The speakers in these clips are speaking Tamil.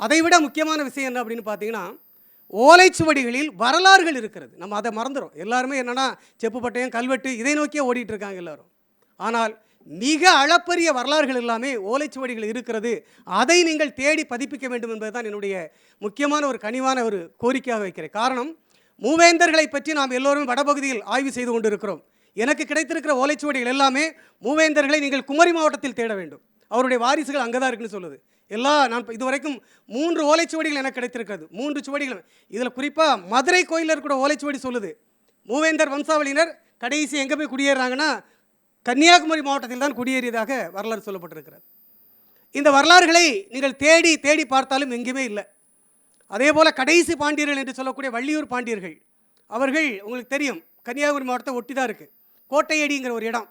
அதைவிட முக்கியமான விஷயம் என்ன அப்படின்னு பார்த்தீங்கன்னா, ஓலைச்சுவடிகளில் வரலாறுகள் இருக்கிறது. நம்ம அதை மறந்துடும். எல்லாருமே என்னென்னா செப்புப்பட்டயம், கல்வெட்டு இதை நோக்கியே ஓடிட்டு இருக்காங்க எல்லாரும். ஆனால் மிக அளப்பரிய வரலாறுகள் எல்லாமே ஓலைச்சுவடிகள் இருக்கிறது. அதை நீங்கள் தேடி பதிப்பிக்க வேண்டும் என்பது தான் என்னுடைய முக்கியமான ஒரு கனிவான ஒரு கோரிக்கையாக வைக்கிறேன். காரணம், மூவேந்தர்களை பற்றி நாம் எல்லோரும் வடபகுதியில் ஆய்வு செய்து கொண்டு இருக்கிறோம். எனக்கு கிடைத்திருக்கிற ஓலைச்சுவடிகள் எல்லாமே மூவேந்தர்களை நீங்கள் குமரி மாவட்டத்தில் தேட வேண்டும், அவருடைய வாரிசுகள் அங்கே தான் இருக்குன்னு சொல்லுது. நான் இதுவரைக்கும் 3 ஓலைச்சுவடிகள் எனக்கு கிடைத்திருக்கிறது. 3 சுவடிகள். இதில் குறிப்பாக மதுரை கோயிலில் இருக்கிற ஓலைச்சுவடி சொல்லுது, மூவேந்தர் வம்சாவளியினர் கடைசி எங்கே போய் குடியேறாங்கன்னா கன்னியாகுமரி மாவட்டத்தில் தான் குடியேறியதாக வரலாறு சொல்லப்பட்டிருக்கிறது. இந்த வரலாறுகளை நீங்கள் தேடி தேடி பார்த்தாலும் எங்கேயுமே இல்லை. அதே போல் கடைசி பாண்டியர்கள் என்று சொல்லக்கூடிய வள்ளியூர் பாண்டியர்கள், அவர்கள் உங்களுக்கு தெரியும் கன்னியாகுமரி மாவட்டத்தை ஒட்டி தான் இருக்குது. கோட்டையடிங்கிற ஒரு இடம்.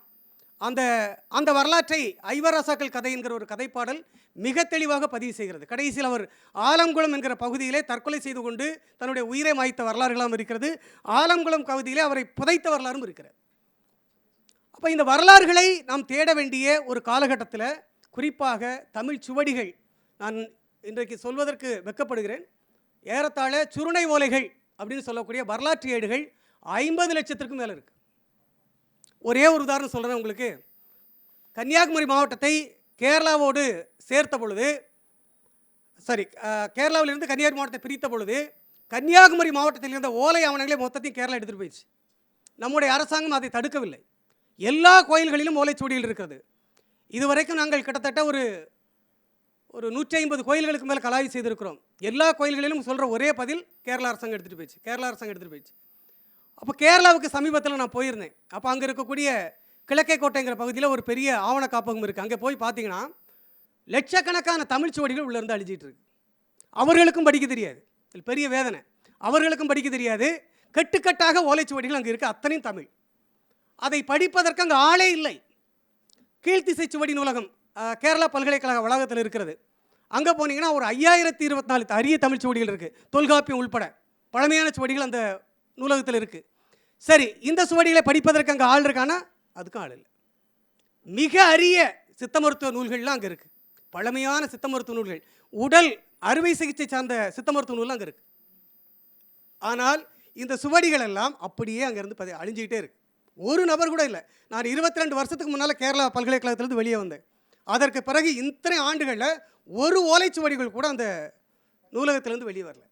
அந்த வரலாற்றை ஐவராசாக்கள் கதை என்கிற ஒரு கதைப்பாடல் மிக தெளிவாக பதிவு செய்கிறது. கடைசியில் அவர் ஆலங்குளம் என்கிற பகுதியிலே தற்கொலை செய்து கொண்டு தன்னுடைய உயிரை மாய்த்த வரலாறுகளாம் இருக்கிறது. ஆலங்குளம் பகுதியிலே அவரை புதைத்த வரலாறும் இருக்கிறது. அப்போ இந்த வரலாறுகளை நாம் தேட வேண்டிய ஒரு காலகட்டத்தில், குறிப்பாக தமிழ் சுவடிகள், நான் இன்றைக்கு சொல்வதற்கு வெட்கப்படுகிறேன், ஏறத்தாழ சுருணை ஓலைகள் அப்படின்னு சொல்லக்கூடிய வரலாற்று ஏடுகள் 50 லட்சத்திற்கும் மேலே இருக்குது. ஒரே ஒரு உதாரணம் சொல்கிறேன் உங்களுக்கு. கன்னியாகுமரி மாவட்டத்தை கேரளாவோடு சேர்த்த பொழுது, கேரளாவிலிருந்து கன்னியாகுமரி மாவட்டத்தை பிரித்த பொழுது, கன்னியாகுமரி மாவட்டத்தில் இருந்த ஓலை ஆவணங்களை மொத்தத்தையும் கேரளா எடுத்துகிட்டு போயிடுச்சு. நம்முடைய அரசாங்கம் அதை தடுக்கவில்லை. எல்லா கோயில்களிலும் ஓலைச்சுவடிகள் இருக்கிறது. இதுவரைக்கும் நாங்கள் கிட்டத்தட்ட ஒரு 150 கோயில்களுக்கு மேலே கலாய்வு செய்திருக்கிறோம். எல்லா கோயில்களிலும் சொல்கிற ஒரே பதில் கேரளா அரசாங்கம் எடுத்துகிட்டு போயிடுச்சு. அப்போ கேரளாவுக்கு சமீபத்தில் நான் போயிருந்தேன். அப்போ அங்கே இருக்கக்கூடிய கிழக்கே கோட்டைங்கிற பகுதியில் ஒரு பெரிய ஆவண காப்பகம் இருக்குது. அங்கே போய் பார்த்தீங்கன்னா லட்சக்கணக்கான தமிழ் சுவடிகள் உள்ளேருந்து அழிஞ்சிட்டு இருக்கு. அவர்களுக்கும் படிக்க தெரியாது. இது பெரிய வேதனை. அவர்களுக்கும் படிக்க தெரியாது. கட்டுக்கட்டாக ஓலைச்சுவடிகள் அங்கே இருக்குது. அத்தனையும் தமிழ். அதை படிப்பதற்கு அங்கே ஆளே இல்லை. கீழ்த்திசை சுவடி நூலகம் கேரளா பல்கலைக்கழக வளாகத்தில் இருக்கிறது. அங்கே போனீங்கன்னா ஒரு 5024 அரிய தமிழ் சுவடிகள் இருக்குது, தொல்காப்பியம் உள்பட பழமையான சுவடிகள் அந்த நூலகத்தில் இருக்குது. சரி, இந்த சுவடிகளை படிப்பதற்கு அங்கே ஆள் இருக்கானா? அதுக்கும் ஆள் இல்லை. மிக அரிய சித்த மருத்துவ நூல்கள்லாம் அங்கே இருக்குது. பழமையான சித்த மருத்துவ நூல்கள், உடல் அறுவை சிகிச்சை சார்ந்த சித்த மருத்துவ நூல்லாம் அங்கே இருக்குது. ஆனால் இந்த சுவடிகள் எல்லாம் அப்படியே அங்கேருந்து அழிஞ்சிக்கிட்டே இருக்குது. ஒரு நபர் கூட இல்லை. நான் 22 வருஷத்துக்கு முன்னால் கேரளா பல்கலைக்கழகத்திலேருந்து வெளியே வந்தேன். அதற்கு பிறகு இத்தனை ஆண்டுகளில் ஒரு ஓலைச்சுவடிகள் கூட அந்த நூலகத்திலேருந்து வெளியே வரல.